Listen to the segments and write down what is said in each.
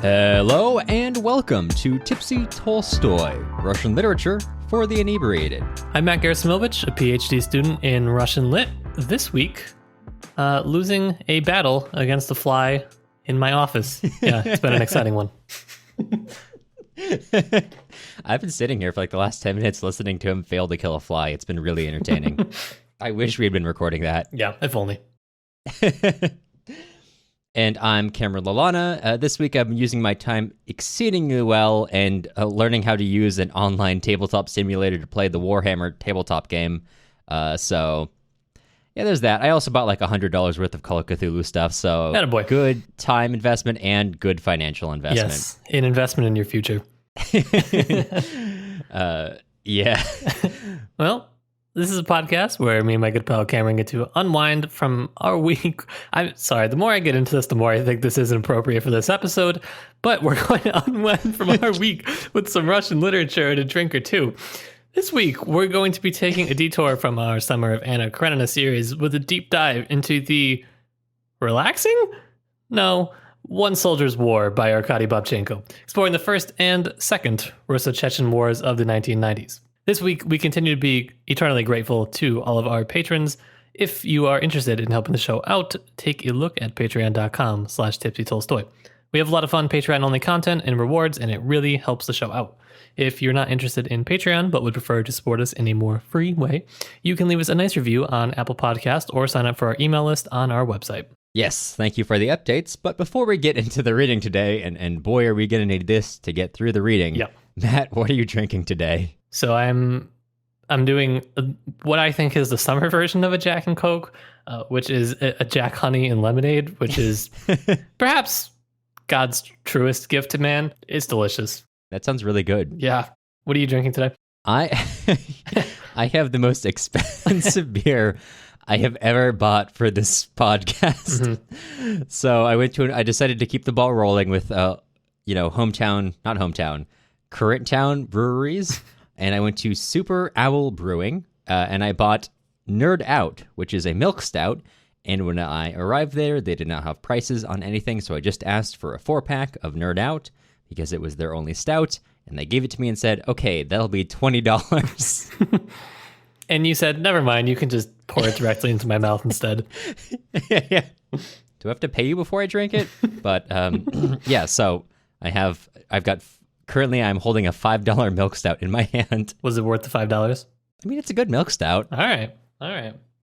Hello and welcome to Tipsy Tolstoy, Russian literature for the inebriated. I'm Matt Gerasimovich, a PhD student in Russian Lit. This week, losing a battle against a fly in my office. Yeah, it's been an exciting one. I've been sitting here for like the last 10 minutes listening to him fail to kill a fly. It's been really entertaining. I wish we had been recording that. Yeah, if only. And I'm Cameron Lalana. This week I've been using my time exceedingly well and learning how to use an online tabletop simulator to play the Warhammer tabletop game. So, yeah, there's that. I also bought like $100 worth of Call of Cthulhu stuff, so Attaboy. Good time investment and good financial investment. Yes, an investment in your future. Yeah. Well, this is a podcast where me and my good pal Cameron get to unwind from our week. I'm sorry, the more I get into this, the more I think this isn't appropriate for this episode, but we're going to unwind from our week with some Russian literature and a drink or two. This week, we're going to be taking a detour from our Summer of Anna Karenina series with a deep dive into the relaxing? No, One Soldier's War by Arkady Babchenko, exploring the first and second Russo-Chechen Wars of the 1990s. This week, we continue to be eternally grateful to all of our patrons. If you are interested in helping the show out, take a look at patreon.com/tipsytolstoy. We have a lot of fun Patreon-only content and rewards, and it really helps the show out. If you're not interested in Patreon, but would prefer to support us in a more free way, you can leave us a nice review on Apple Podcast or sign up for our email list on our website. Yes, thank you for the updates. But before we get into the reading today, and boy, are we going to need this to get through the reading. Yep. Matt, what are you drinking today? So I'm doing what I think is the summer version of a Jack and Coke, which is a Jack Honey and Lemonade, which is perhaps God's truest gift to man. It's delicious. That sounds really good. Yeah. What are you drinking today? I have the most expensive beer I have ever bought for this podcast. Mm-hmm. So I decided to keep the ball rolling with current town breweries. And I went to Super Owl Brewing, and I bought Nerd Out, which is a milk stout. And when I arrived there, they did not have prices on anything, so I just asked for a 4-pack of Nerd Out because it was their only stout. And they gave it to me and said, okay, that'll be $20. And you said, never mind, you can just pour it directly into my mouth instead. Yeah. Do I have to pay you before I drink it? But yeah, so currently, I'm holding a $5 milk stout in my hand. Was it worth the $5? I mean, it's a good milk stout. All right.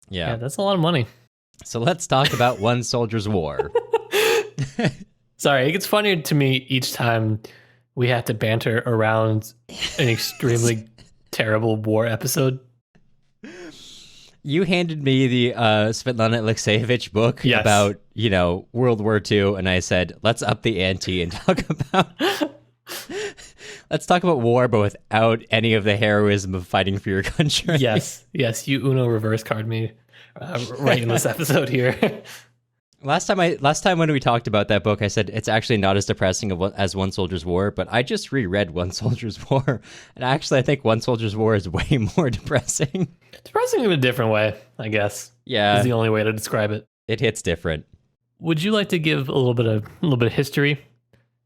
Yeah, that's a lot of money. So let's talk about One Soldier's War. Sorry, it gets funnier to me each time we have to banter around an extremely terrible war episode. You handed me the Svetlana Alexievich book about, World War II, and I said, let's up the ante and talk about... Let's talk about war, but without any of the heroism of fighting for your country. Yes, you Uno reverse card me right in this episode here. Last time when we talked about that book, I said it's actually not as depressing as One Soldier's War, but I just reread One Soldier's War, and actually I think One Soldier's War is way more depressing. Depressing in a different way, I guess. Yeah, is the only way to describe it. It hits different. Would you like to give a little bit of history?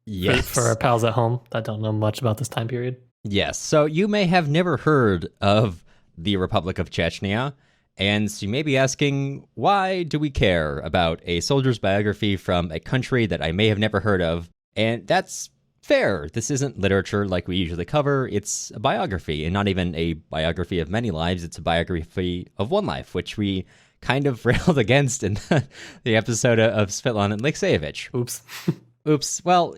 Yes. For our pals at home that don't know much about this time period. Yes. So you may have never heard of the Republic of Chechnya, and so you may be asking, why do we care about a soldier's biography from a country that I may have never heard of? And that's fair. This isn't literature like we usually cover. It's a biography, and not even a biography of many lives. It's a biography of one life, which we kind of railed against in the episode of Svetlana Alexievich. Oops. Well,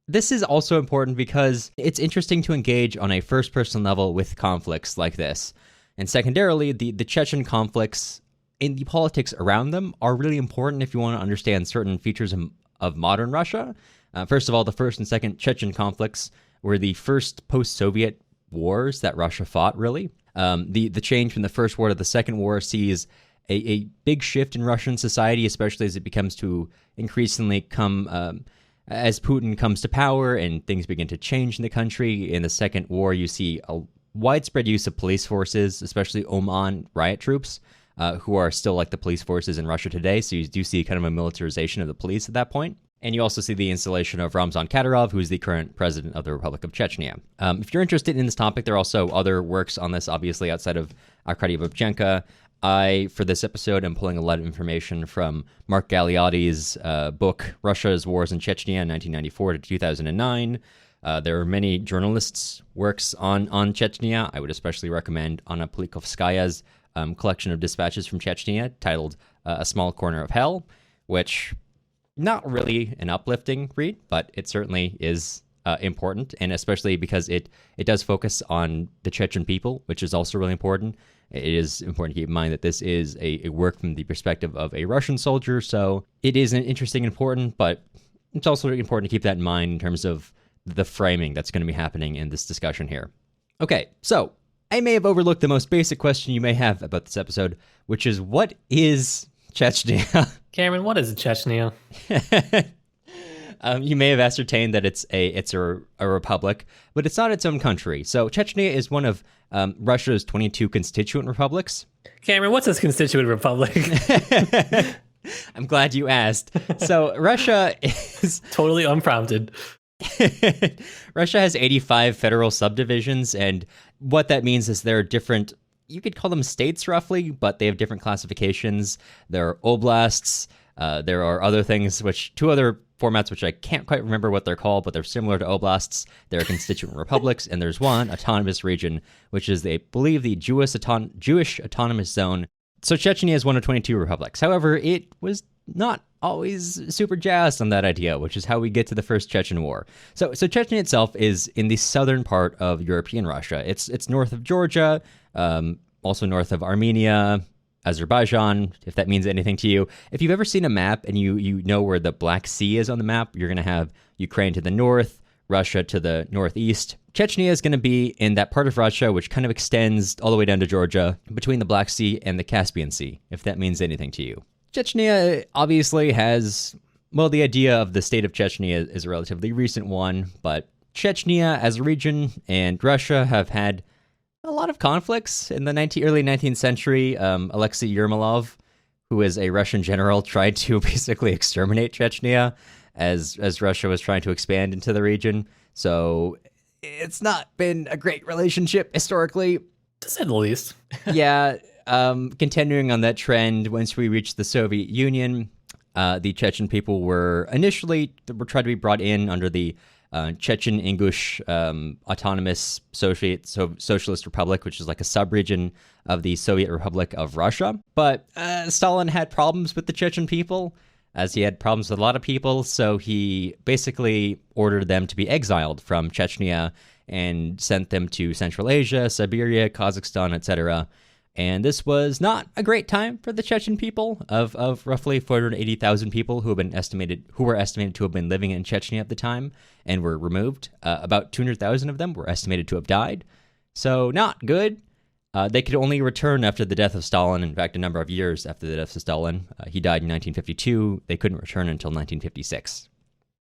this is also important because it's interesting to engage on a first-person level with conflicts like this. And secondarily, the Chechen conflicts and the politics around them are really important if you want to understand certain features of modern Russia. First of all, the first and second Chechen conflicts were the first post-Soviet wars that Russia fought, really. The change from the First War to the Second War sees a big shift in Russian society, especially as it becomes to increasingly come... as Putin comes to power and things begin to change in the country. In the Second War, you see a widespread use of police forces, especially Oman riot troops, who are still like the police forces in Russia today. So you do see kind of a militarization of the police at that point. And you also see the installation of Ramzan Kadyrov, who is the current president of the Republic of Chechnya. If you're interested in this topic, there are also other works on this, obviously, outside of Arkady Babchenko. For this episode, I'm pulling a lot of information from Mark Galeotti's book, Russia's Wars in Chechnya, 1994 to 2009. There are many journalists' works on Chechnya. I would especially recommend Anna Polikovskaya's collection of dispatches from Chechnya, titled A Small Corner of Hell, which... not really an uplifting read, but it certainly is important, and especially because it does focus on the Chechen people, which is also really important. It is important to keep in mind that this is a work from the perspective of a Russian soldier, so it is interesting and important, but it's also important to keep that in mind in terms of the framing that's going to be happening in this discussion here. Okay, so I may have overlooked the most basic question you may have about this episode, which is, what is Chechnya? Cameron, what is Chechnya? You may have ascertained that it's a republic, but it's not its own country. So Chechnya is one of Russia's 22 constituent republics. Cameron, what's this constituent republic? I'm glad you asked. So Russia is... totally unprompted. Russia has 85 federal subdivisions, and what that means is there are different... you could call them states roughly, but they have different classifications. There are oblasts. There are other things, two other formats, which I can't quite remember what they're called, but they're similar to oblasts. There are constituent republics, and there's one autonomous region, which is, they believe, the Jewish Autonomous Zone. So Chechnya is one of 22 republics. However, it was not always super jazzed on that idea, which is how we get to the First Chechen War. So Chechnya itself is in the southern part of European Russia. It's north of Georgia, also north of Armenia, Azerbaijan, if that means anything to you. If you've ever seen a map and you know where the Black Sea is on the map, you're going to have Ukraine to the north, Russia to the northeast. Chechnya is going to be in that part of Russia which kind of extends all the way down to Georgia, between the Black Sea and the Caspian Sea, if that means anything to you. Chechnya obviously has, well, the idea of the state of Chechnya is a relatively recent one, but Chechnya as a region and Russia have had a lot of conflicts in the early 19th century. Alexei Yermolov, who is a Russian general, tried to basically exterminate Chechnya as Russia was trying to expand into the region. So it's not been a great relationship historically, to say the least. Yeah. Continuing on that trend, once we reached the Soviet Union, the Chechen people were tried to be brought in under the Chechen Ingush Autonomous Socialist Republic, which is like a sub-region of the Soviet Republic of Russia. But Stalin had problems with the Chechen people, as he had problems with a lot of people, so he basically ordered them to be exiled from Chechnya and sent them to Central Asia, Siberia, Kazakhstan, etc. And this was not a great time for the Chechen people. Of roughly 480,000 people who were estimated to have been living in Chechnya at the time and were removed. About 200,000 of them were estimated to have died. So not good. They could only return after the death of Stalin. In fact, a number of years after the death of Stalin. He died in 1952. They couldn't return until 1956.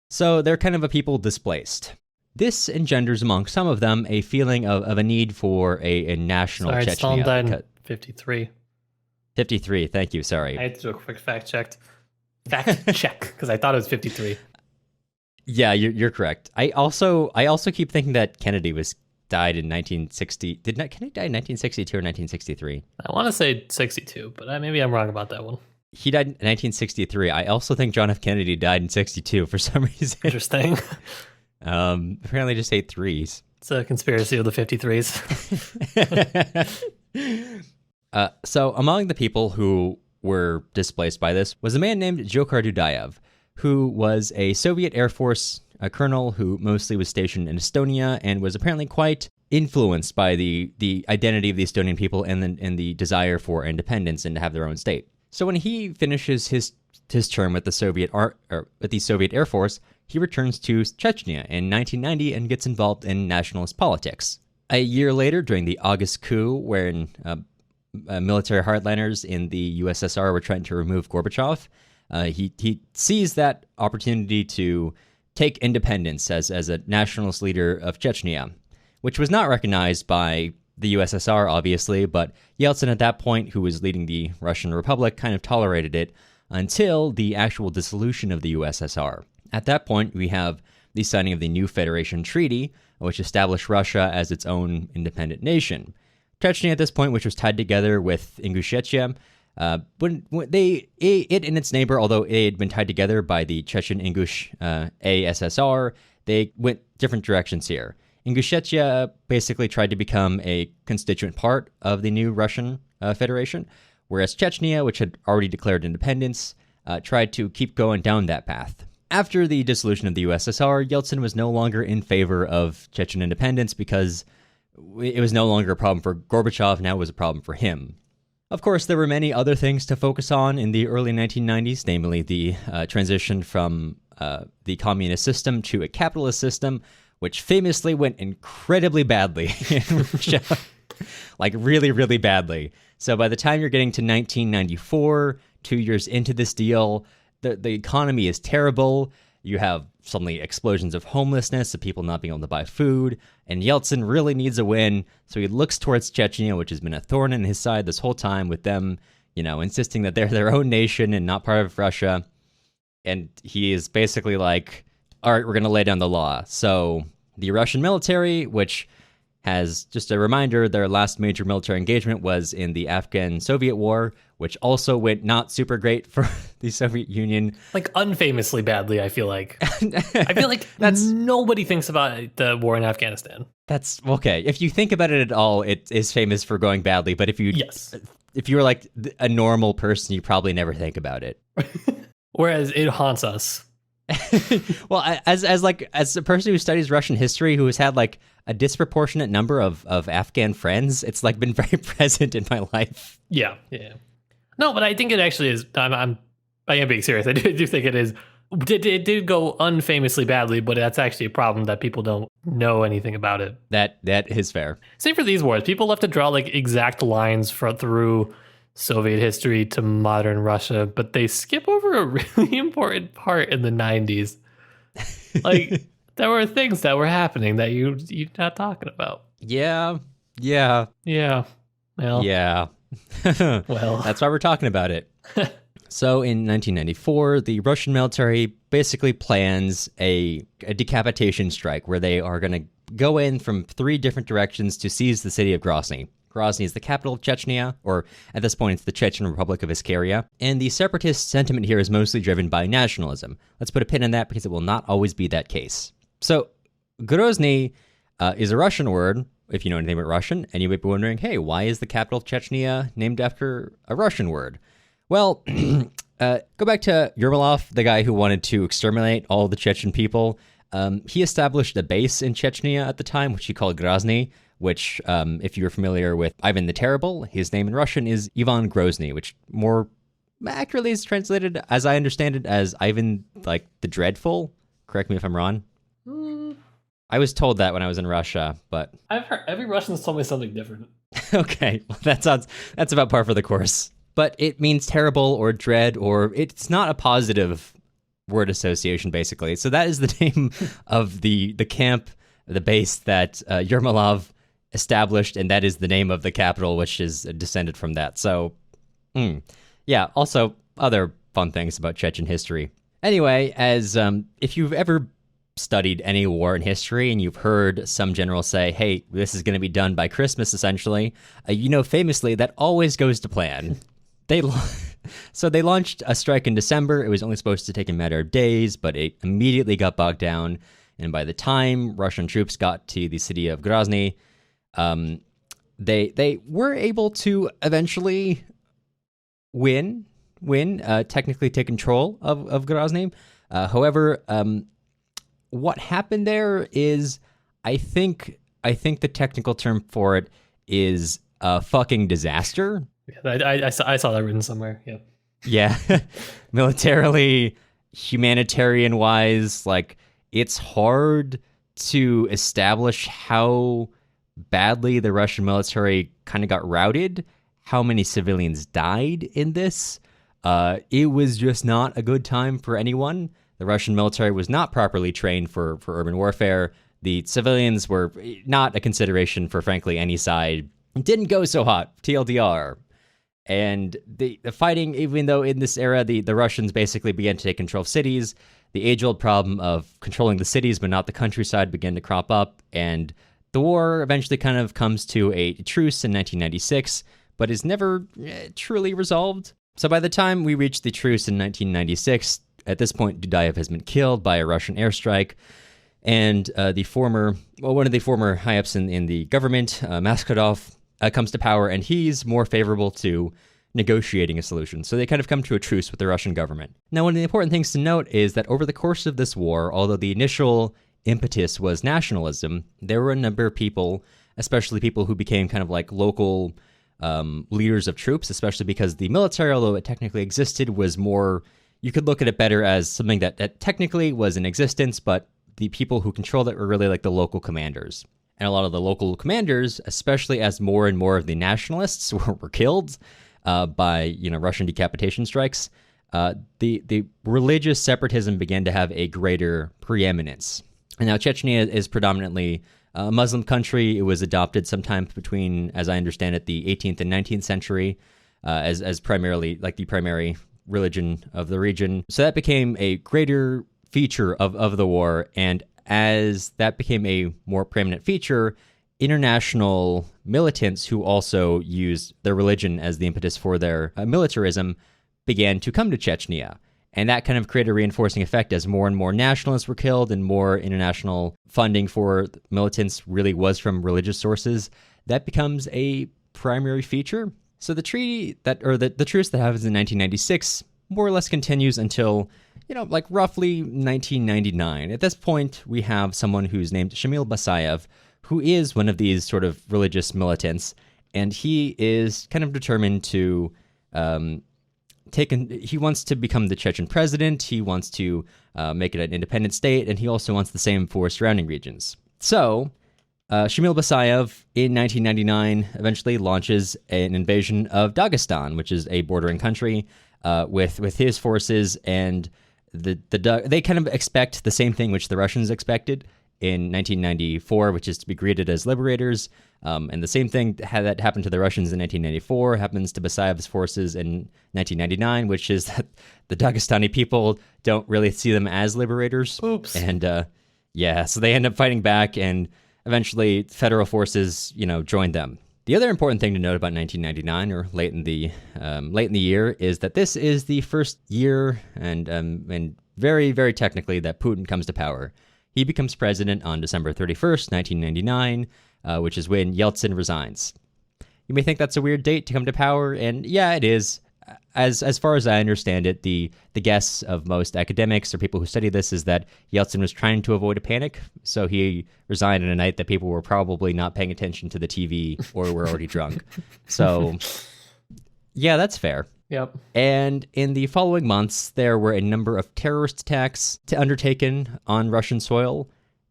So they're kind of a people displaced. This engenders among some of them a feeling of a need for a national Chechnya. Stalin died in 53. 53, thank you, sorry. I had to do a quick fact check, because I thought it was 53. Yeah, you're correct. I also keep thinking that Kennedy died in 1960. Did not Kennedy die in 1962 or 1963? I want to say 62, but maybe I'm wrong about that one. He died in 1963. I also think John F. Kennedy died in 62 for some reason. Interesting. Apparently just ate threes. It's a conspiracy of the 53s. So among the people who were displaced by this was a man named Dzhokhar Dudayev, who was a Soviet Air Force colonel who mostly was stationed in Estonia and was apparently quite influenced by the identity of the Estonian people and the desire for independence and to have their own state. So when he finishes his term with the Soviet Air Force, he returns to Chechnya in 1990 and gets involved in nationalist politics. A year later, during the August coup, wherein military hardliners in the USSR were trying to remove Gorbachev, he sees that opportunity to take independence as a nationalist leader of Chechnya, which was not recognized by the USSR, obviously, but Yeltsin at that point, who was leading the Russian Republic, kind of tolerated it until the actual dissolution of the USSR. At that point, we have the signing of the new Federation Treaty, which established Russia as its own independent nation. Chechnya at this point, which was tied together with Ingushetia, when it and its neighbor, although it had been tied together by the Chechen-Ingush ASSR, they went different directions here. Ingushetia basically tried to become a constituent part of the new Russian Federation, whereas Chechnya, which had already declared independence, tried to keep going down that path. After the dissolution of the USSR, Yeltsin was no longer in favor of Chechen independence because it was no longer a problem for Gorbachev, now it was a problem for him. Of course, there were many other things to focus on in the early 1990s, namely the transition from the communist system to a capitalist system, which famously went incredibly badly in Russia. Like really, really badly. So by the time you're getting to 1994, 2 years into this deal, the economy is terrible. You have suddenly explosions of homelessness, of people not being able to buy food, and Yeltsin really needs a win, so he looks towards Chechnya, which has been a thorn in his side this whole time, with them, insisting that they're their own nation and not part of Russia. And he is basically like, all right, we're going to lay down the law. So the Russian military, which has, just a reminder, their last major military engagement was in the Afghan-Soviet War, which also went not super great for the Soviet Union. Like, unfamously badly, I feel like. I feel like nobody thinks about the war in Afghanistan. That's, okay. If you think about it at all, it is famous for going badly, but if you were like a normal person, you probably never think about it. Whereas it haunts us. Well, as a person who studies Russian history, who has had like a disproportionate number of Afghan friends, it's like been very present in my life. Yeah. No, but I think it actually is. I am being serious. I do think it is. It did go unfamously badly, but that's actually a problem that people don't know anything about it. That is fair. Same for these wars. People love to draw like exact lines through Soviet history to modern Russia, but they skip over a really important part in the 90s. Like, there were things that were happening that you're not talking about. Yeah. Well, Yeah. well, that's why we're talking about it. So in 1994, the Russian military basically plans a decapitation strike where they are going to go in from 3 different directions to seize the city of Grozny. Grozny is the capital of Chechnya, or at this point it's the Chechen Republic of Iskaria, and the separatist sentiment here is mostly driven by nationalism. Let's put a pin in that because it will not always be that case. So, Grozny is a Russian word, if you know anything about Russian, and you might be wondering, hey, why is the capital of Chechnya named after a Russian word? Well, go back to Yermolov, the guy who wanted to exterminate all the Chechen people. He established a base in Chechnya at the time, which he called Grozny, which, if you're familiar with Ivan the Terrible, his name in Russian is Ivan Grozny, which more accurately is translated, as I understand it, as Ivan, like, the Dreadful. Correct me if I'm wrong. I was told that when I was in Russia, but... I've heard every Russian's told me something different. Okay, well, that's about par for the course. But it means terrible or dread, or it's not a positive word association, basically. So that is the name of the camp, the base that Yermolov established, and that is the name of the capital, which is descended from that. So, yeah, also other fun things about Chechen history. Anyway, as if you've ever studied any war in history and you've heard some general say, hey, this is going to be done by Christmas, essentially, famously, that always goes to plan. So they launched a strike in December. It was only supposed to take a matter of days, but it immediately got bogged down. And by the time Russian troops got to the city of Grozny, they were able to eventually win, technically take control of Grozny. However, what happened there is, I think the technical term for it is a fucking disaster. Yeah, I saw that written somewhere. Yeah. Yeah. Militarily, humanitarian-wise, like, it's hard to establish how badly the Russian military kind of got routed, how many civilians died in this. It was just not a good time for anyone. The Russian military was not properly trained for urban warfare. The civilians were not a consideration for, frankly, any side. It didn't go so hot, TLDR. And the fighting, even though in this era the Russians basically began to take control of cities, the age-old problem of controlling the cities but not the countryside began to crop up, and the war eventually kind of comes to a truce in 1996, but is never truly resolved. So by the time we reach the truce in 1996, at this point, Dudayev has been killed by a Russian airstrike, and one of the former high-ups in the government, Maskadov, comes to power, and he's more favorable to negotiating a solution. So they kind of come to a truce with the Russian government. Now, one of the important things to note is that over the course of this war, although the initial impetus was nationalism, there were a number of people, especially people who became kind of like local leaders of troops, especially because the military, although it technically existed, was more, you could look at it better as something that technically was in existence, but the people who controlled it were really like the local commanders. And a lot of the local commanders, especially as more and more of the nationalists were killed by Russian decapitation strikes, the religious separatism began to have a greater preeminence. And now Chechnya is predominantly a Muslim country. It was adopted sometime between, as I understand it, the 18th and 19th century as primarily like the primary religion of the region. So that became a greater feature of the war. And as that became a more preeminent feature, international militants who also used their religion as the impetus for their militarism began to come to Chechnya. And that kind of created a reinforcing effect as more and more nationalists were killed and more international funding for militants really was from religious sources. That becomes a primary feature. So the truce that happens in 1996 more or less continues until, like roughly 1999. At this point, we have someone who's named Shamil Basayev, who is one of these sort of religious militants, and he is kind of determined to he wants to become the Chechen president, he wants to make it an independent state, and he also wants the same for surrounding regions. So, Shamil Basayev, in 1999, eventually launches an invasion of Dagestan, which is a bordering country, with his forces, and they kind of expect the same thing which the Russians expected in 1994, which is to be greeted as liberators. And the same thing that happened to the Russians in 1994 happens to Basayev's forces in 1999, which is that the Dagestani people don't really see them as liberators. Oops. And so they end up fighting back, and eventually federal forces, joined them. The other important thing to note about 1999, or late in the year, is that this is the first year, and very, very technically, that Putin comes to power. He becomes president on December 31st, 1999, which is when Yeltsin resigns. You may think that's a weird date to come to power, and yeah, it is. As far as I understand it, the guess of most academics or people who study this is that Yeltsin was trying to avoid a panic, so he resigned in a night that people were probably not paying attention to the TV or were already drunk. So, yeah, that's fair. Yep. And in the following months, there were a number of terrorist attacks undertaken on Russian soil.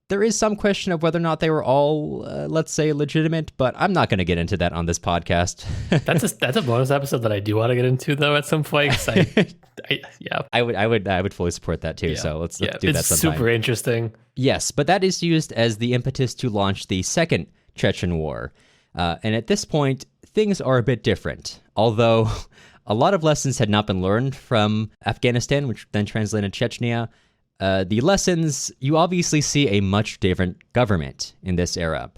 There is some question of whether or not they were all, let's say, legitimate, but I'm not going to get into that on this podcast. That's a bonus episode that I do want to get into, though, at some point. I would fully support that too. Yeah. So let's do that sometime. It's super interesting. Yes, but that is used as the impetus to launch the Second Chechen War, and at this point, things are a bit different. Although a lot of lessons had not been learned from Afghanistan, which then translated Chechnya. The lessons, you obviously see a much different government in this era.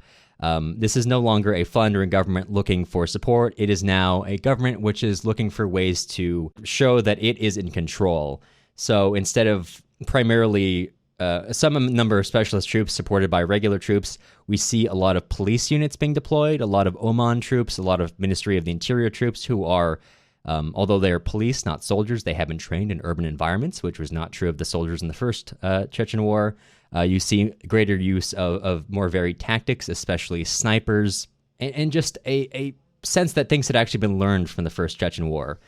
This is no longer a floundering government looking for support. It is now a government which is looking for ways to show that it is in control. So instead of primarily some number of specialist troops supported by regular troops, we see a lot of police units being deployed, a lot of Oman troops, a lot of Ministry of the Interior troops who are although they're police, not soldiers, they have been trained in urban environments, which was not true of the soldiers in the first Chechen War. You see greater use of more varied tactics, especially snipers, and just a sense that things had actually been learned from the first Chechen War.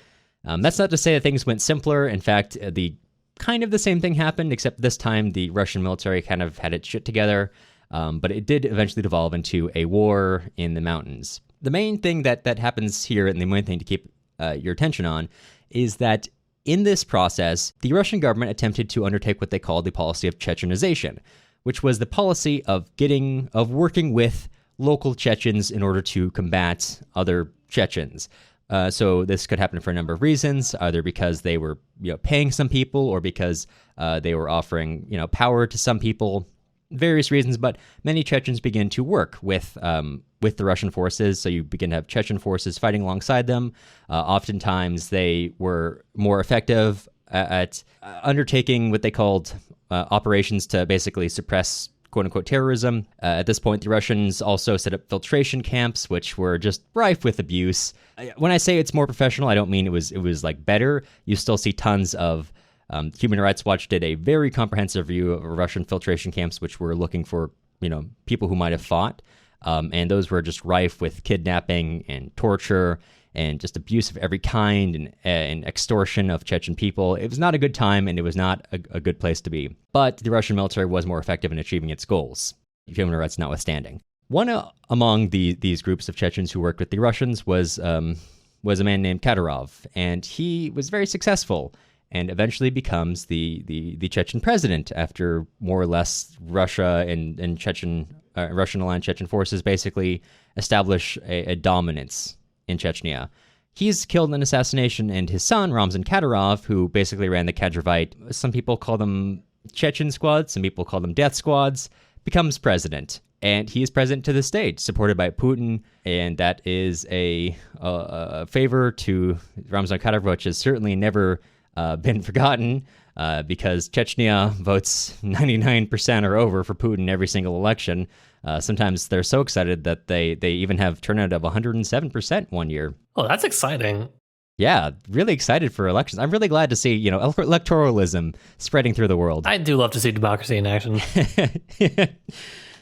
That's not to say that things went simpler. In fact, the same thing happened, except this time the Russian military kind of had its shit together, but it did eventually devolve into a war in the mountains. The main thing that happens here, and the main thing to keep your attention on, is that in this process, the Russian government attempted to undertake what they called the policy of Chechenization, which was the policy of working with local Chechens in order to combat other Chechens. So this could happen for a number of reasons, either because they were paying some people or because they were offering power to some people, various reasons. But many Chechens begin to work with the Russian forces. So you begin to have Chechen forces fighting alongside them. Oftentimes they were more effective at undertaking what they called operations to basically suppress quote-unquote terrorism. At this point, the Russians also set up filtration camps, which were just rife with abuse. When I say it's more professional, I don't mean it was like better. You still see tons of Human Rights Watch did a very comprehensive review of Russian filtration camps, which were looking for people who might have fought, and those were just rife with kidnapping and torture and just abuse of every kind and extortion of Chechen people. It was not a good time, and it was not a good place to be. But the Russian military was more effective in achieving its goals, human rights notwithstanding. One among these groups of Chechens who worked with the Russians was a man named Kadyrov, and he was very successful and eventually becomes the Chechen president after more or less Russia and Russian-aligned Chechen forces basically establish a dominance in Chechnya. He's killed in an assassination, and his son, Ramzan Kadyrov, who basically ran the Kadyrite, some people call them Chechen squads, some people call them death squads, becomes president. And he is president to this day, supported by Putin, and that is a favor to Ramzan Kadyrov, which has certainly never been forgotten, because Chechnya votes 99% or over for Putin every single election. Sometimes they're so excited that they even have turnout of 107% one year. Oh, that's exciting. Yeah, really excited for elections. I'm really glad to see, electoralism spreading through the world. I do love to see democracy in action.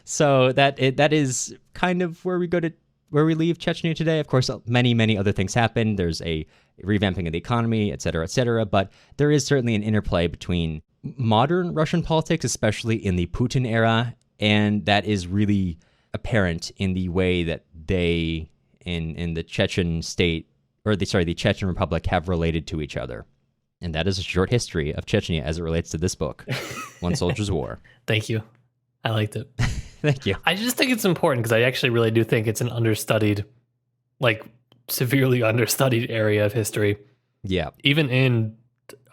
So that is kind of where we leave Chechnya today. Of course, many other things happen. There's a revamping of the economy, et cetera, but there is certainly an interplay between modern Russian politics, especially in the Putin era, and that is really apparent in the way that they in the Chechen state, or the Chechen Republic, have related to each other. And that is a short history of Chechnya as it relates to this book, One Soldier's War. Thank you. I liked it. Thank you. I just think it's important because I actually really do think it's an understudied, severely understudied area of history. Yeah. Even in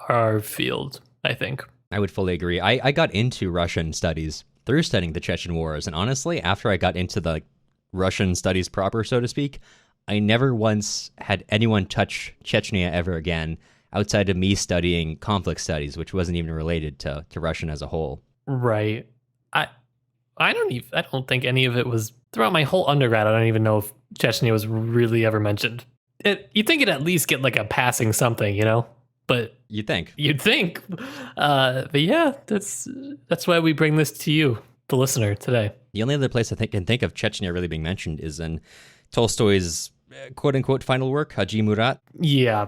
our field, I think. I would fully agree. I got into Russian studies through studying the Chechen Wars. And honestly, after I got into the Russian studies proper, so to speak, I never once had anyone touch Chechnya ever again outside of me studying conflict studies, which wasn't even related to Russian as a whole. Right. I don't think any of it was throughout my whole undergrad. I don't even know if Chechnya was really ever mentioned. You'd think it'd at least get a passing something, But you'd think. But yeah, that's why we bring this to you, the listener, today. The only other place I can think of Chechnya really being mentioned is in Tolstoy's quote unquote final work, Haji Murat. Yeah,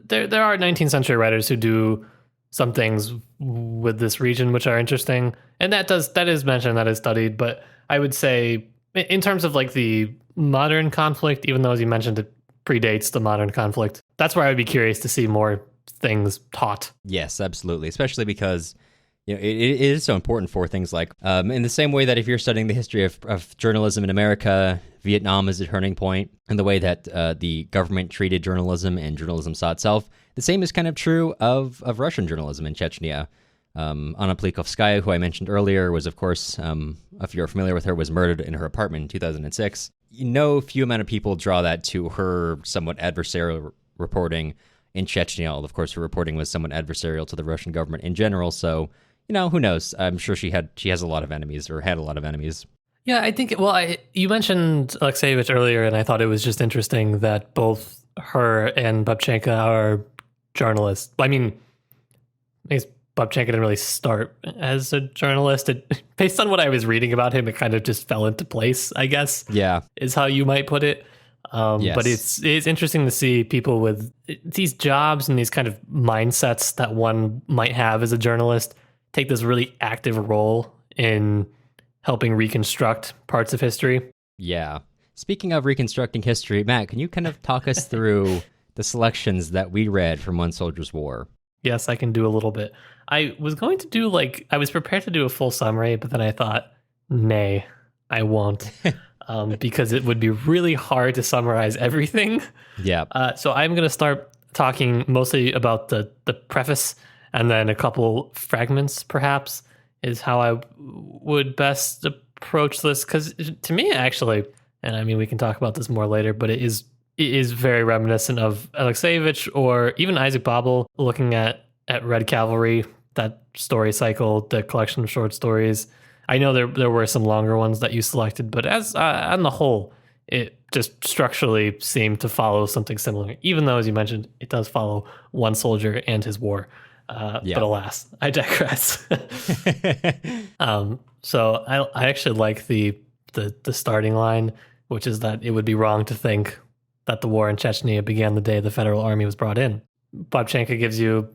there are 19th century writers who do some things with this region which are interesting, and that is mentioned, that is studied. But I would say, in terms of the modern conflict, even though as you mentioned it predates the modern conflict, that's where I would be curious to see more things taught. Yes, absolutely, especially because it is so important for things like, in the same way that if you're studying the history of journalism in America, Vietnam is a turning point, and the way that the government treated journalism and journalism saw itself. The same is kind of true of Russian journalism in Chechnya. Anna Plikovskaya, who I mentioned earlier, was, of course, if you're familiar with her, was murdered in her apartment in 2006. Few amount of people draw that to her somewhat adversarial reporting in Chechnya. Of course, her reporting was somewhat adversarial to the Russian government in general, so, who knows? I'm sure she has a lot of enemies, or had a lot of enemies. Yeah, I think, you mentioned Alexeyevich earlier, and I thought it was just interesting that both her and Babchenko are journalists. I mean, I guess Babchenko didn't really start as a journalist. Based on what I was reading about him, it kind of just fell into place, I guess. Yeah. Is how you might put it. Yes. But it's interesting to see people with these jobs and these kind of mindsets that one might have as a journalist take this really active role in helping reconstruct parts of history. Yeah. Speaking of reconstructing history, Matt, can you kind of talk us through the selections that we read from One Soldier's War? Yes, I can do a little bit. I was going to do I was prepared to do a full summary, but then I thought, nay, I won't. because it would be really hard to summarize everything. Yeah. So I'm going to start talking mostly about the preface, and then a couple fragments, perhaps, is how I would best approach this. Because to me, actually, and I mean, we can talk about this more later, but it is very reminiscent of Alexeyevich or even Isaac Babel, looking at Red Cavalry, that story cycle, the collection of short stories. I know there were some longer ones that you selected, but as on the whole, it just structurally seemed to follow something similar, even though, as you mentioned, it does follow one soldier and his war. But alas, I digress. So I actually like the starting line, which is that it would be wrong to think that the war in Chechnya began the day the Federal Army was brought in. Babchenko gives you,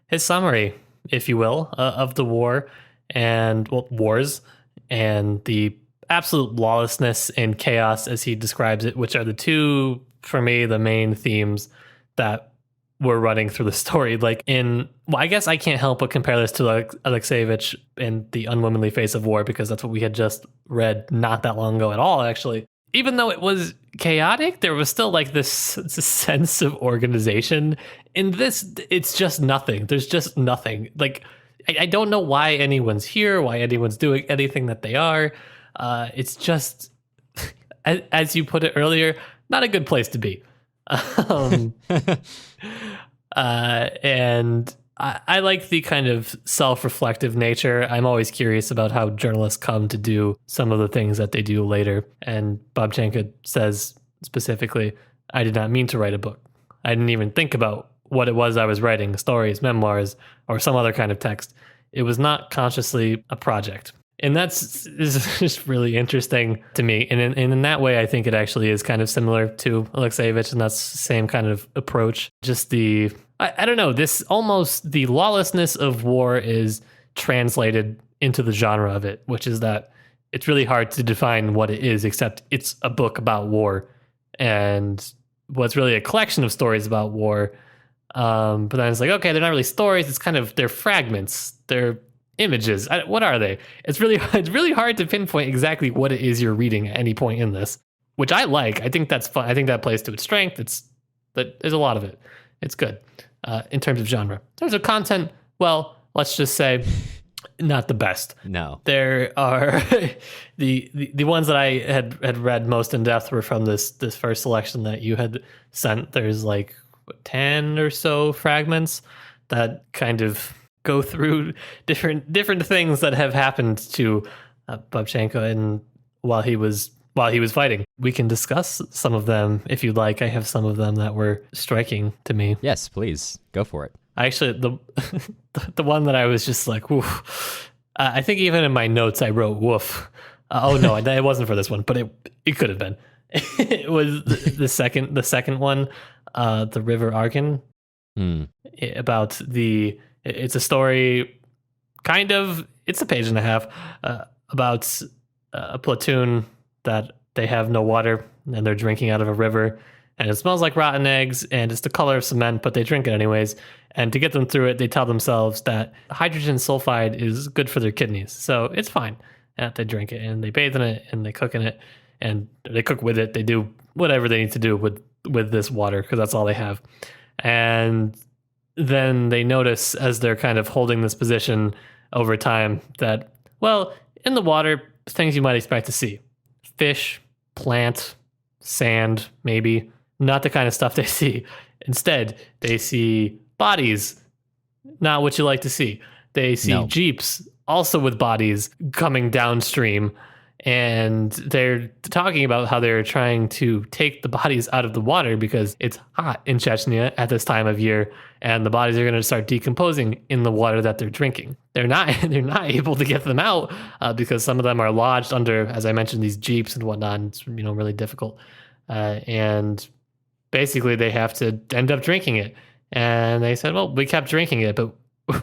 his summary, if you will, of the war and wars and the absolute lawlessness and chaos, as he describes it, which are the two, for me, the main themes that were running through the story. I guess I can't help but compare this to Alexeyevich and The Unwomanly Face of War, because that's what we had just read not that long ago at all, actually. Even though it was chaotic, there was still this sense of organization. In this, it's just nothing. There's just nothing. I don't know why anyone's here, why anyone's doing anything that they are. It's just, as you put it earlier, not a good place to be. And I like the kind of self-reflective nature. I'm always curious about how journalists come to do some of the things that they do later. And Babchenko says specifically, I did not mean to write a book. I didn't even think about what it was I was writing, stories, memoirs, or some other kind of text. It was not consciously a project. And is just really interesting to me. And in that way, I think it actually is kind of similar to Alexeyevich, and that's the same kind of approach. Just I don't know, the lawlessness of war is translated into the genre of it, which is that it's really hard to define what it is, except it's a book about war. And what's really a collection of stories about war. But then it's okay, they're not really stories. It's they're fragments. They're images. What are they? It's really hard to pinpoint exactly what it is you're reading at any point in this, which I like. I think that's fun. I think that plays to its strength. There's a lot of it. It's good in terms of genre. In terms of content, well, let's just say not the best. No. There are the ones that I had read most in depth were from this first selection that you had sent. There's 10 or so fragments that kind of go through different things that have happened to Babchenko and while he was fighting. We can discuss some of them if you'd like. I have some of them that were striking to me. Yes, please go for it. Actually, the one that I was just woof. I think even in my notes I wrote woof. Oh no, it wasn't for this one, but it could have been. It was the second one, the River Arkan. About it's a story, it's a page and a half, about a platoon that they have no water and they're drinking out of a river, and it smells like rotten eggs and it's the color of cement, but they drink it anyways. And to get them through it, they tell themselves that hydrogen sulfide is good for their kidneys, so it's fine. And they drink it and they bathe in it and they cook in it and they cook with it. They do whatever they need to do with this water because that's all they have. And then they notice as they're kind of holding this position over time that, well, in the water, things you might expect to see. Fish, plant, sand, maybe. Not the kind of stuff they see. Instead, they see bodies, not what you like to see. They see jeeps, also with bodies, coming downstream. And they're talking about how they're trying to take the bodies out of the water because it's hot in Chechnya at this time of year, and the bodies are going to start decomposing in the water that they're drinking. They're not able to get them out because some of them are lodged under, as I mentioned, these jeeps and whatnot. And it's really difficult, and basically they have to end up drinking it. And they said, well, we kept drinking it, but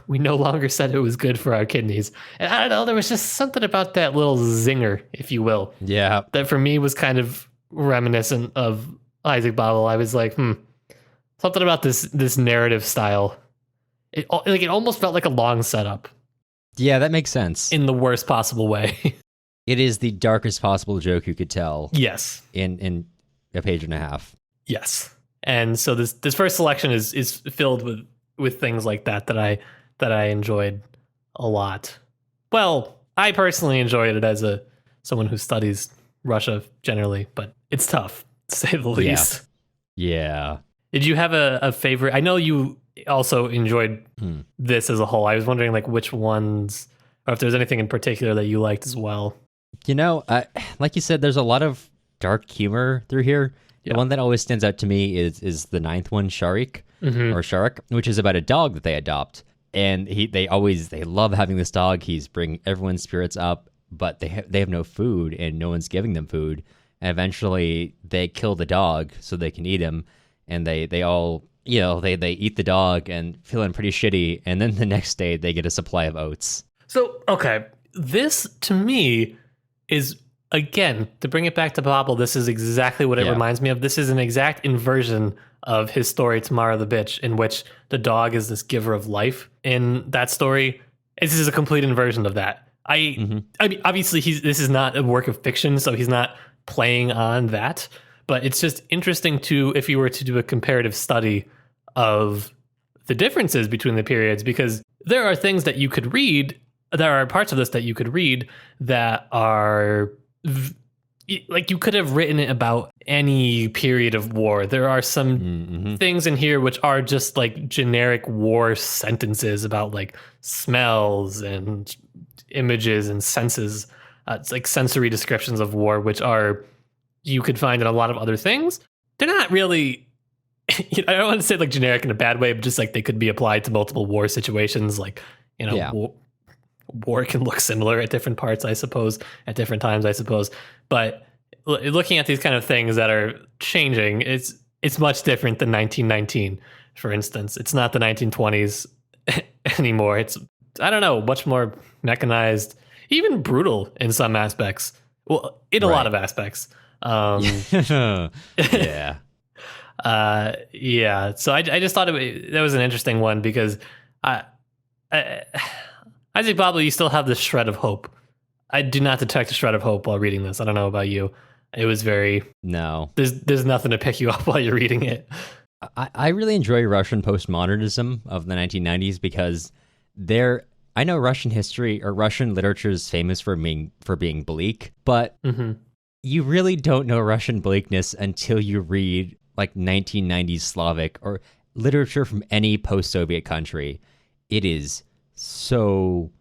we no longer said it was good for our kidneys. And I don't know, there was just something about that little zinger, if you will. Yeah. That for me was kind of reminiscent of Isaac Babel. I was like, something about this narrative style. It almost felt like a long setup. Yeah, that makes sense. In the worst possible way. It is the darkest possible joke you could tell Yes. in a page and a half. Yes. And so this first selection is filled with things like that that I enjoyed a lot. Well, I personally enjoyed it as someone who studies Russia generally, but it's tough, to say the least. Yeah. Did you have a favorite? I know you also enjoyed this as a whole. I was wondering like which ones, or if there's anything in particular that you liked as well. You know, like you said, there's a lot of dark humor through here. Yeah. The one that always stands out to me is the ninth one, Sharik, or Sharik, which is about a dog that they adopt. And they love having this dog. He's bringing everyone's spirits up, but they have no food and no one's giving them food. And eventually they kill the dog so they can eat him. And they all, they eat the dog and feeling pretty shitty. And then the next day they get a supply of oats. So, okay, this to me is, again, to bring it back to Babel, this is exactly what it reminds me of. This is an exact inversion of his story, Tamara the Bitch, in which the dog is this giver of life. In that story, this is a complete inversion of that. I mean, obviously, this is not a work of fiction, so he's not playing on that. But it's just interesting if you were to do a comparative study of the differences between the periods, because there are things that you could read, there are parts of this that you could read that are like you could have written it about any period of war. There are some things in here which are just like generic war sentences about like smells and images and senses. It's like sensory descriptions of war, which you could find in a lot of other things. They're not really, I don't want to say like generic in a bad way, but just like they could be applied to multiple war situations. Like, war can look similar at different parts, I suppose, at different times, I suppose. But looking at these kind of things that are changing, it's much different than 1919, for instance. It's not the 1920s anymore. It's, I don't know, much more mechanized, even brutal in some aspects. Well, in a lot of aspects. Yeah. Yeah. So I just thought that was an interesting one because I think probably you still have this shred of hope. I do not detect a shred of hope while reading this. I don't know about you. It was very... No. There's nothing to pick you up while you're reading it. I really enjoy Russian postmodernism of the 1990s because I know Russian history or Russian literature is famous for being bleak, but you really don't know Russian bleakness until you read like 1990s Slavic or literature from any post-Soviet country. It is so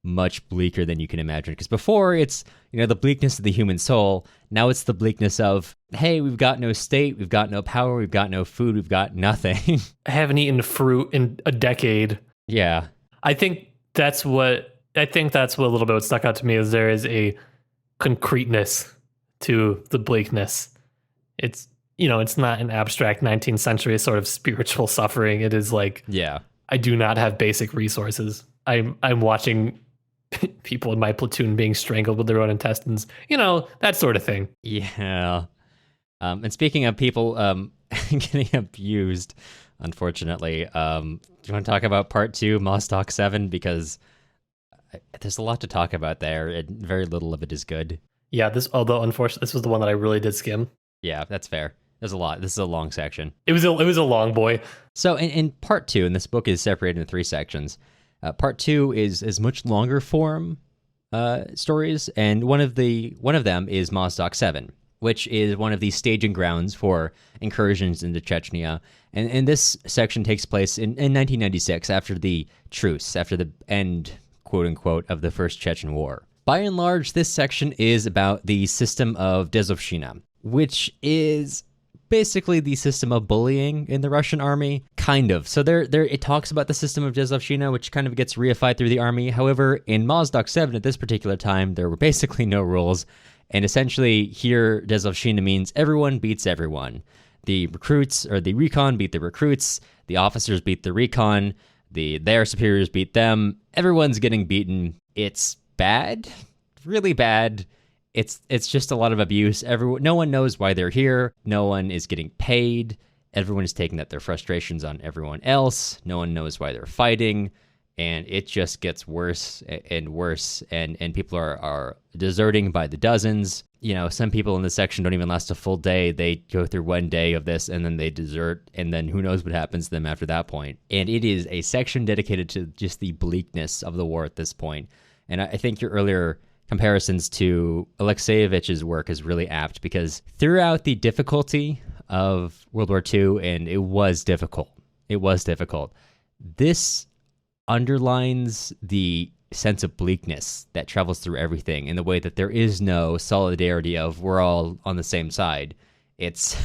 much bleaker than you can imagine, because before it's the bleakness of the human soul. Now it's the bleakness of, hey, we've got no state, we've got no power, we've got no food, we've got nothing. I haven't eaten fruit in a decade. Yeah, I think that's what a little bit what stuck out to me is there is a concreteness to the bleakness. It's it's not an abstract 19th century sort of spiritual suffering. It is like, I do not have basic resources. I'm watching people in my platoon being strangled with their own intestines. That sort of thing. Yeah. And speaking of people getting abused, unfortunately, do you want to talk about part 2, Mostok 7? Because there's a lot to talk about there, and very little of it is good. Yeah, although unfortunately, this was the one that I really did skim. Yeah, that's fair. There's a lot. This is a long section. It was a long boy. So in part 2, and this book is separated into 3 sections. Part 2 is much longer form stories, and one of them is Mozdok 7, which is one of the staging grounds for incursions into Chechnya. And this section takes place in 1996, after the truce, after the end, quote unquote, of the First Chechen War. By and large, this section is about the system of Dezovshchina, which is basically the system of bullying in the Russian army, kind of. So there it talks about the system of Dezovshchina, which kind of gets reified through the army. However, in Mozdok 7 at this particular time, there were basically no rules, and essentially here Dezovshchina means everyone beats everyone. The recruits or the recon beat the recruits, the officers beat the recon, their superiors beat them. Everyone's getting beaten. It's bad, really bad. It's just a lot of abuse. No one knows why they're here. No one is getting paid. Everyone is taking out their frustrations on everyone else. No one knows why they're fighting. and it just gets worse and worse, and people are deserting by the dozens. Some people in this section don't even last a full day. They go through one day of this and then they desert, and then who knows what happens to them after that point. And it is a section dedicated to just the bleakness of the war at this point. And I think your earlier comparisons to Alexeyevich's work is really apt, because throughout the difficulty of World War II, and it was difficult, this underlines the sense of bleakness that travels through everything, in the way that there is no solidarity of we're all on the same side. It's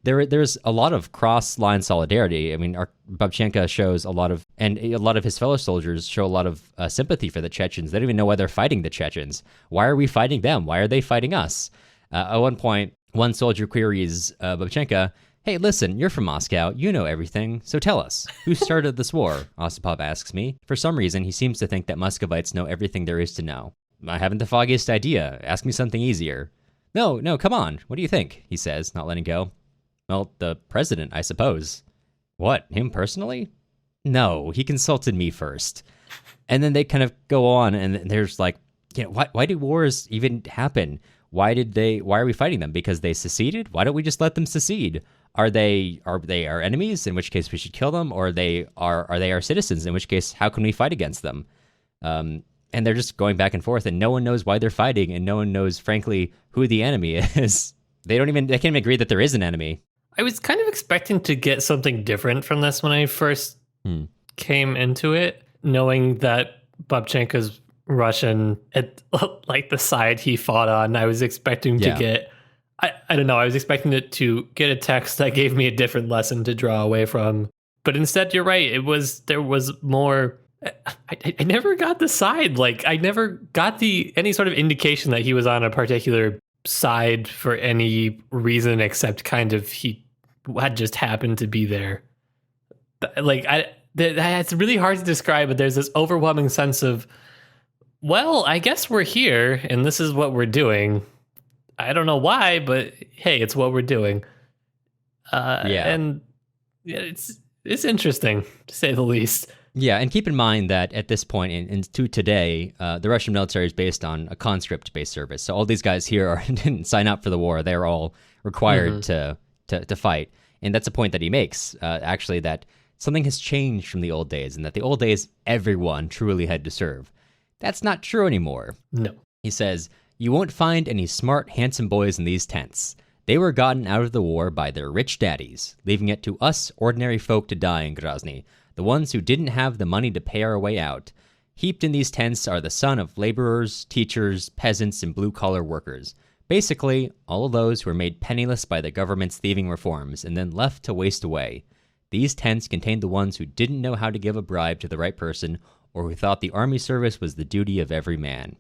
there's a lot of cross-line solidarity. I mean, Babchenko shows a lot of, and a lot of his fellow soldiers show a lot of sympathy for the Chechens. They don't even know why they're fighting the Chechens. Why are we fighting them? Why are they fighting us? At one point, one soldier queries Babchenko, "Hey, listen, you're from Moscow. You know everything. So tell us, who started this war?" Osipov asks me. For some reason, he seems to think that Muscovites know everything there is to know. I haven't the foggiest idea. Ask me something easier. No, come on. What do you think? He says, not letting go. Well, the president, I suppose. What, him personally? No, he consulted me first. And then they kind of go on, and there's like, why do wars even happen? Why are we fighting them? Because they seceded? Why don't we just let them secede? Are they our enemies, in which case we should kill them? Or are they our citizens, in which case how can we fight against them? And they're just going back and forth, and no one knows why they're fighting, and no one knows, frankly, who the enemy is. They can't even agree that there is an enemy. I was kind of expecting to get something different from this when I first came into it, knowing that Babchenko's Russian, at like the side he fought on. I was expecting to get, I don't know, I was expecting it to get a text that gave me a different lesson to draw away from. But instead, you're right. There was more. I never got the side. Like, I never got any sort of indication that he was on a particular side for any reason, except kind of he had just happened to be there. Like, that's really hard to describe, but there's this overwhelming sense of, well, I guess we're here and this is what we're doing. I don't know why, but hey, it's what we're doing. And it's interesting, to say the least. Yeah, and keep in mind that at this point, to today, the Russian military is based on a conscript-based service. So all these guys here didn't sign up for the war. They're all required to fight. And that's a point that he makes, actually, that something has changed from the old days, and that the old days, everyone truly had to serve. That's not true anymore. No. He says, "You won't find any smart, handsome boys in these tents. They were gotten out of the war by their rich daddies, leaving it to us ordinary folk to die in Grozny, the ones who didn't have the money to pay our way out. Heaped in these tents are the son of laborers, teachers, peasants, and blue-collar workers. Basically, all of those who were made penniless by the government's thieving reforms and then left to waste away. These tents contained the ones who didn't know how to give a bribe to the right person, or who thought the army service was the duty of every man."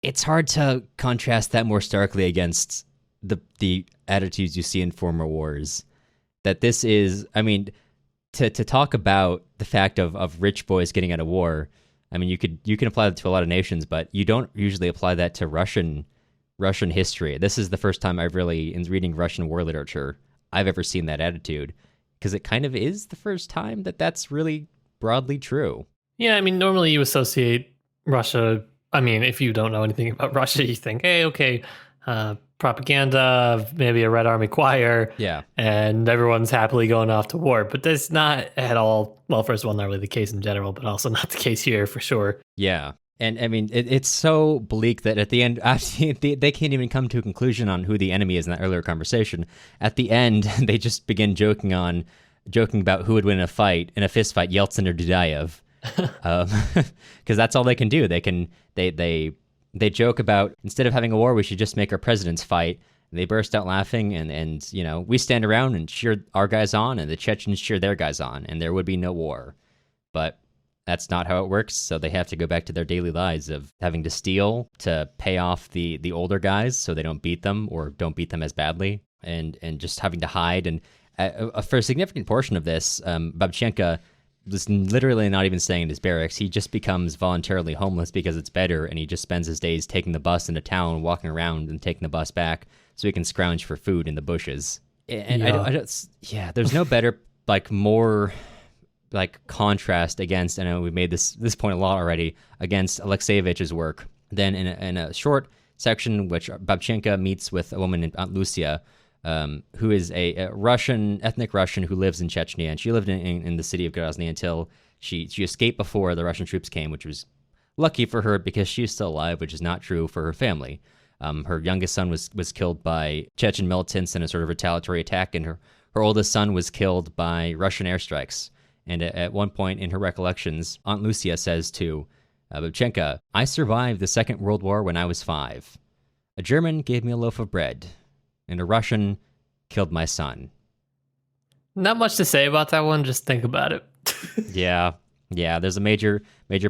It's hard to contrast that more starkly against the attitudes you see in former wars. That this is, I mean, to talk about the fact of rich boys getting out of war, I mean, you can apply that to a lot of nations, but you don't usually apply that to Russian history. This is the first time I've really, in reading Russian war literature, I've ever seen that attitude, because it kind of is the first time that that's really broadly true. Yeah, I mean, normally you associate Russia. I mean, if you don't know anything about Russia, you think, hey, okay, propaganda, maybe a Red Army choir, and everyone's happily going off to war. But that's not at all, well, first of all, not really the case in general, but also not the case here for sure. Yeah. And I mean, it's so bleak that at the end, they can't even come to a conclusion on who the enemy is in that earlier conversation. At the end, they just begin joking about who would win a fist fight, Yeltsin or Dudayev. Because that's all they can do. They joke about, instead of having a war, we should just make our presidents fight. And they burst out laughing, and we stand around and cheer our guys on, and the Chechens cheer their guys on, and there would be no war. But that's not how it works, so they have to go back to their daily lives of having to steal to pay off the older guys so they don't beat them, or don't beat them as badly, and just having to hide. And for a significant portion of this, Babchenko was literally not even staying in his barracks. He just becomes voluntarily homeless because it's better, and he just spends his days taking the bus into town, walking around, and taking the bus back so he can scrounge for food in the bushes. And there's no better, more like contrast against, I know we made this point a lot already, against Alexeyevich's work. Then in a short section, which Babchenko meets with a woman named Aunt Lucia, who is a Russian, ethnic Russian who lives in Chechnya, and she lived in the city of Grozny until she escaped before the Russian troops came, which was lucky for her because she's still alive, which is not true for her family. Her youngest son was killed by Chechen militants in a sort of retaliatory attack, and her oldest son was killed by Russian airstrikes. And at one point in her recollections, Aunt Lucia says to Babchenko, "I survived the Second World War when I was 5. A German gave me a loaf of bread, and a Russian killed my son." Not much to say about that one. Just think about it. Yeah. There's a major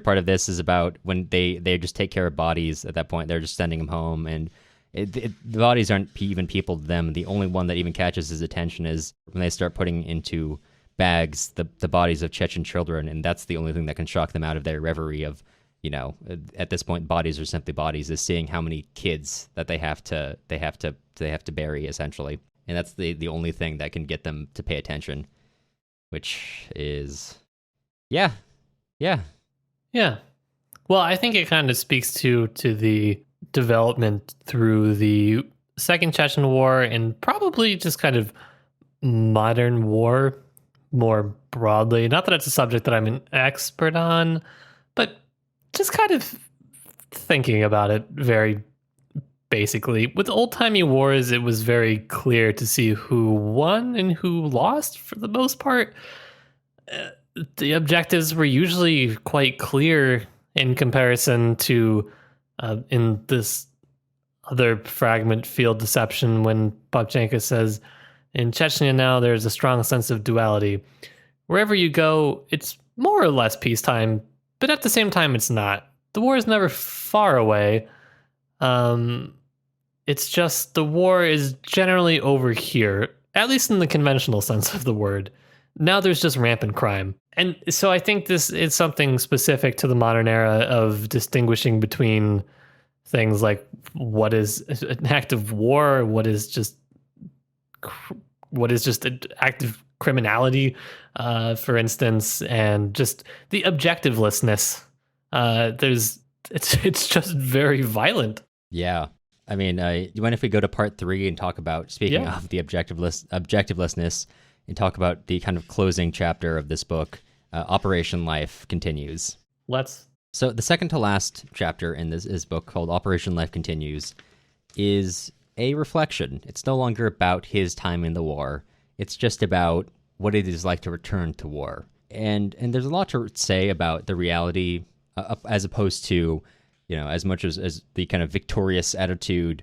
part of this is about when they just take care of bodies. At that point, they're just sending them home, and the bodies aren't even people to them. The only one that even catches his attention is when they start putting into bags the bodies of Chechen children, and that's the only thing that can shock them out of their reverie of, at this point, bodies are simply bodies, is seeing how many kids that they have to bury, essentially. And that's the only thing that can get them to pay attention, which is yeah. Well, I think it kind of speaks to the development through the Second Chechen War and probably just kind of modern war more broadly. Not that it's a subject that I'm an expert on, but just kind of thinking about it very basically. With old-timey wars, it was very clear to see who won and who lost for the most part. The objectives were usually quite clear in comparison to in this other fragment, Field Deception, when Babchenko says, "In Chechnya now there's a strong sense of duality. Wherever you go, it's more or less peacetime, but at the same time it's not. The war is never far away. It's just the war is generally over here, at least in the conventional sense of the word. Now there's just rampant crime." And so I think this is something specific to the modern era of distinguishing between things like what is an act of war, what is just an act of criminality, for instance, and just the objectivelessness. It's just very violent. Yeah. I mean, you mind if we go to part 3 and talk about, speaking of the objectivelessness, and talk about the kind of closing chapter of this book, Operation Life Continues. Let's. So the second to last chapter in this book, called Operation Life Continues, is a reflection. It's no longer about his time in the war. It's just about what it is like to return to war. And there's a lot to say about the reality, as opposed to, as much as the kind of victorious attitude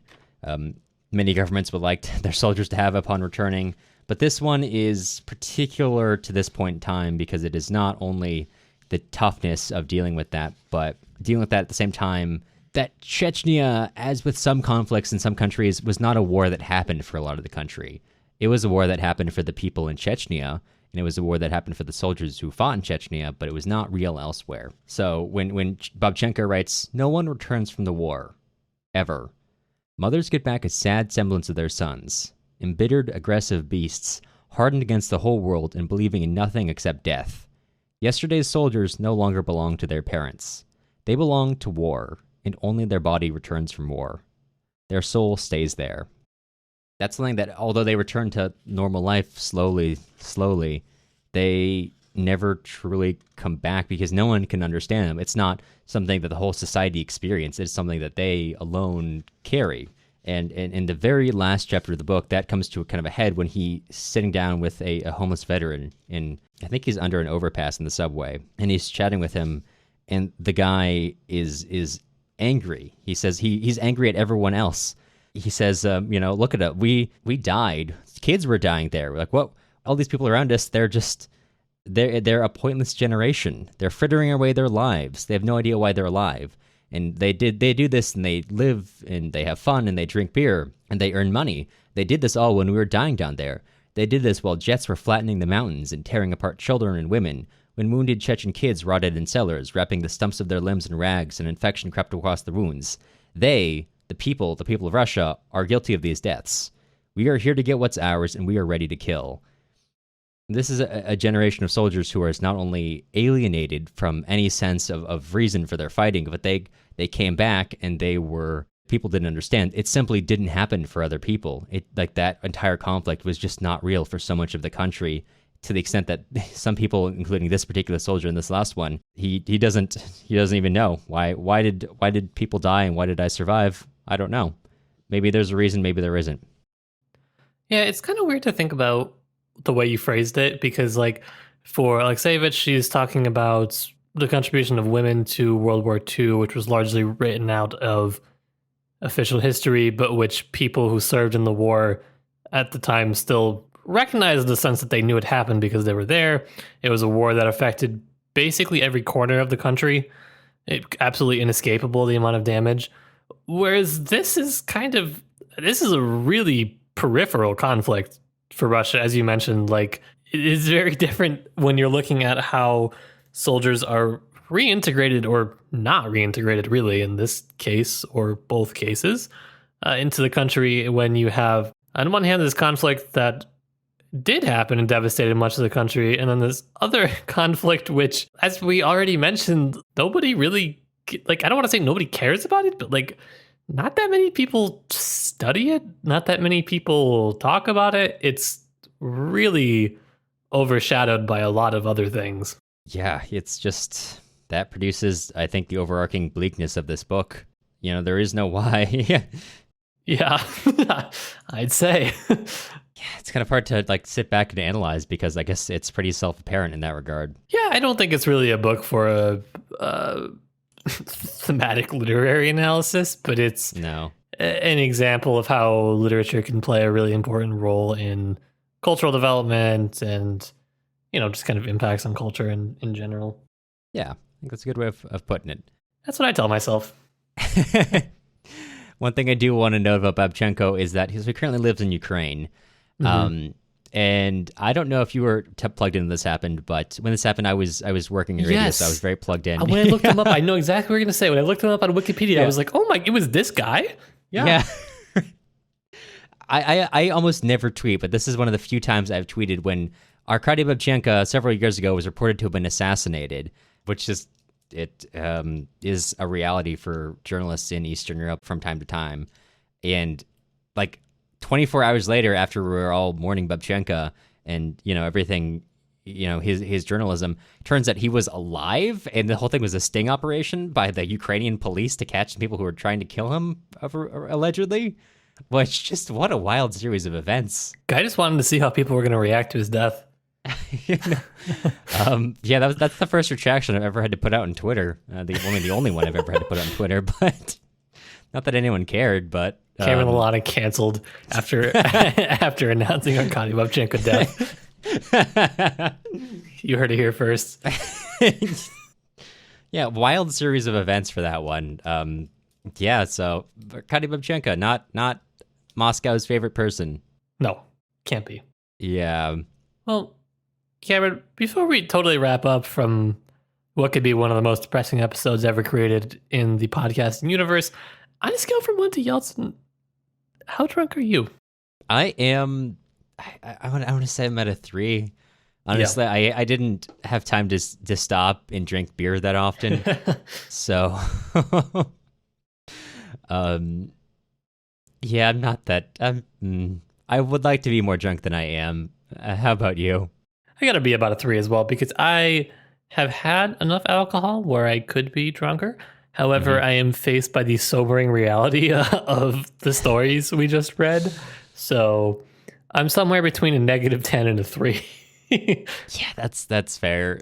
many governments would like their soldiers to have upon returning. But this one is particular to this point in time because it is not only the toughness of dealing with that, but dealing with that at the same time that Chechnya, as with some conflicts in some countries, was not a war that happened for a lot of the country. It was a war that happened for the people in Chechnya, and it was a war that happened for the soldiers who fought in Chechnya, but it was not real elsewhere. So when Babchenko writes, "No one returns from the war, ever. Mothers get back a sad semblance of their sons. Embittered, aggressive beasts, hardened against the whole world and believing in nothing except death. Yesterday's soldiers no longer belong to their parents. They belong to war, and only their body returns from war. Their soul stays there." That's something that, although they return to normal life slowly, they never truly come back because no one can understand them. It's not something that the whole society experiences. It's something that they alone carry. And in the very last chapter of the book, that comes to a kind of a head when he's sitting down with a homeless veteran, and I think he's under an overpass in the subway, and he's chatting with him, and the guy is angry. He says he's angry at everyone else. He says, look at it. We died. Kids were dying there. We're like, what? All these people around us, they're a pointless generation. They're frittering away their lives. They have no idea why they're alive. And they do this, and they live, and they have fun, and they drink beer, and they earn money. They did this all when we were dying down there. They did this while jets were flattening the mountains and tearing apart children and women, when wounded Chechen kids rotted in cellars, wrapping the stumps of their limbs in rags, and infection crept across the wounds. They, the people of Russia, are guilty of these deaths. We are here to get what's ours, and we are ready to kill. This is a generation of soldiers who are not only alienated from any sense of reason for their fighting, but they came back and people didn't understand. It simply didn't happen for other people. Like that entire conflict was just not real for so much of the country, to the extent that some people, including this particular soldier in this last one, he doesn't even know why did people die and why did I survive? I don't know. Maybe there's a reason, maybe there isn't. Yeah, it's kind of weird to think about the way you phrased it, because like for Alexeyevich, she's talking about the contribution of women to World War II, which was largely written out of official history, but which people who served in the war at the time still recognized, the sense that they knew it happened because they were there. It was a war that affected basically every corner of the country. Absolutely inescapable, the amount of damage. Whereas this is a really peripheral conflict for Russia, as you mentioned. Like, it is very different when you're looking at how soldiers are reintegrated or not reintegrated, really, in this case, or both cases, into the country, when you have, on one hand, this conflict that did happen and devastated much of the country, and then this other conflict which, as we already mentioned, nobody really, like, I don't want to say nobody cares about it, but like, not that many people study it, not that many people talk about it. It's really overshadowed by a lot of other things. Yeah, it's just, that produces, I think, the overarching bleakness of this book. You know, there is no why. Yeah, I'd say. Yeah, it's kind of hard to like sit back and analyze, because I guess it's pretty self-apparent in that regard. Yeah, I don't think it's really a book for a thematic literary analysis, but it's an example of how literature can play a really important role in cultural development and, you know, just kind of impacts on culture in general. Yeah, I think that's a good way of putting it. That's what I tell myself. One thing I do want to note about Babchenko is that he currently lives in Ukraine. Mm-hmm. And I don't know if you were plugged in when this happened, but when this happened, I was working in radio, so I was very plugged in. When I looked him up, I know exactly what you're going to say. When I looked him up on Wikipedia, I was like, oh my, it was this guy? Yeah. I almost never tweet, but this is one of the few times I've tweeted when Arkady Babchenko several years ago was reported to have been assassinated, which is a reality for journalists in Eastern Europe from time to time. And like 24 hours later, after we were all mourning Babchenko and, you know, everything, you know, his journalism, turns out he was alive, and the whole thing was a sting operation by the Ukrainian police to catch the people who were trying to kill him, allegedly. Which, just what a wild series of events. Guy just wanted to see how people were going to react to his death. Yeah, that's the first retraction I've ever had to put out on Twitter. The only one I've ever had to put out on Twitter, but not that anyone cared. But Cameron Lalana canceled after announcing Arkady Babchenko death. You heard it here first. Yeah, wild series of events for that one. Yeah, so Arkady Babchenko, not Moscow's favorite person. No, can't be. Yeah. Well, Cameron, before we totally wrap up from what could be one of the most depressing episodes ever created in the podcasting universe, on a scale from 1 to Yeltsin, how drunk are you? I am. I want to say I'm at a 3. Honestly, yeah. I didn't have time to stop and drink beer that often, so yeah, I'm not that. I would like to be more drunk than I am. How about you? I gotta be about a 3 as well, because I have had enough alcohol where I could be drunker. However, I am faced by the sobering reality of the stories we just read. So I'm somewhere between a -10 and a 3. Yeah, that's fair.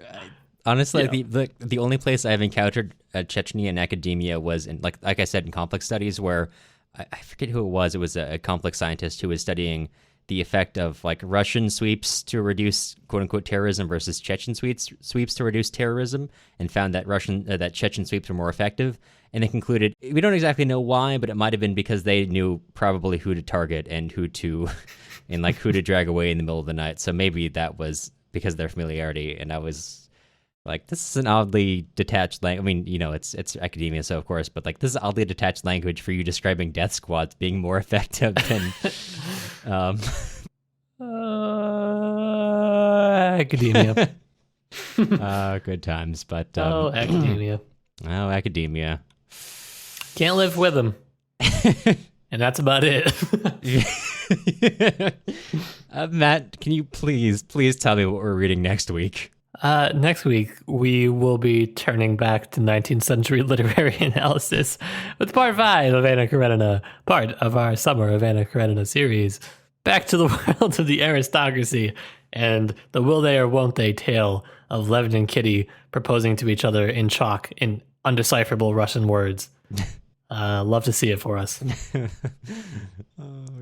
Honestly, yeah. The only place I've encountered Chechnya in academia was in, like I said, in complex studies, where I forget who it was. It was a complex scientist who was studying the effect of like Russian sweeps to reduce quote unquote terrorism versus Chechen sweeps to reduce terrorism, and found that that Chechen sweeps were more effective. And they concluded, we don't exactly know why, but it might have been because they knew probably who to target and who to drag away in the middle of the night. So maybe that was because of their familiarity. And I was like, this is an oddly detached language. I mean, you know, it's academia, so of course, but like, this is oddly detached language for you describing death squads being more effective than. academia. Good times, but Academia. Oh, academia. Can't live with them. And that's about it. Matt, can you please tell me what we're reading next week? Next week, we will be turning back to 19th century literary analysis with part 5 of Anna Karenina, part of our Summer of Anna Karenina series. Back to the world of the aristocracy and the will they or won't they tale of Levin and Kitty proposing to each other in chalk in undecipherable Russian words. Love to see it for us. Okay.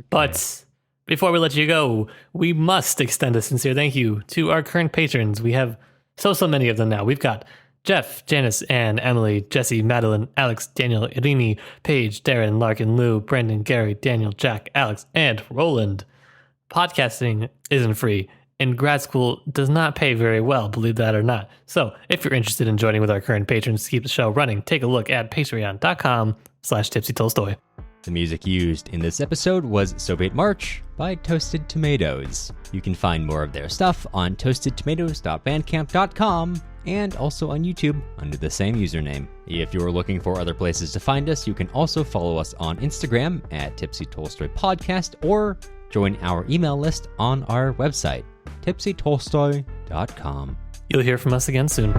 But before we let you go, we must extend a sincere thank you to our current patrons. We have so many of them now. We've got Jeff, Janice, Anne, Emily, Jesse, Madeline, Alex, Daniel, Irini, Paige, Darren, Larkin, Lou, Brandon, Gary, Daniel, Jack, Alex, and Roland. Podcasting isn't free, and grad school does not pay very well, believe that or not. So if you're interested in joining with our current patrons to keep the show running, take a look at patreon.com/tipsytolstoy. The music used in this episode was Soviet March by Toasted Tomatoes. You can find more of their stuff on toastedtomatoes.bandcamp.com and also on YouTube under the same username. If you're looking for other places to find us, you can also follow us on Instagram at Tipsy Tolstoy Podcast or join our email list on our website, tipsytolstoy.com. You'll hear from us again soon.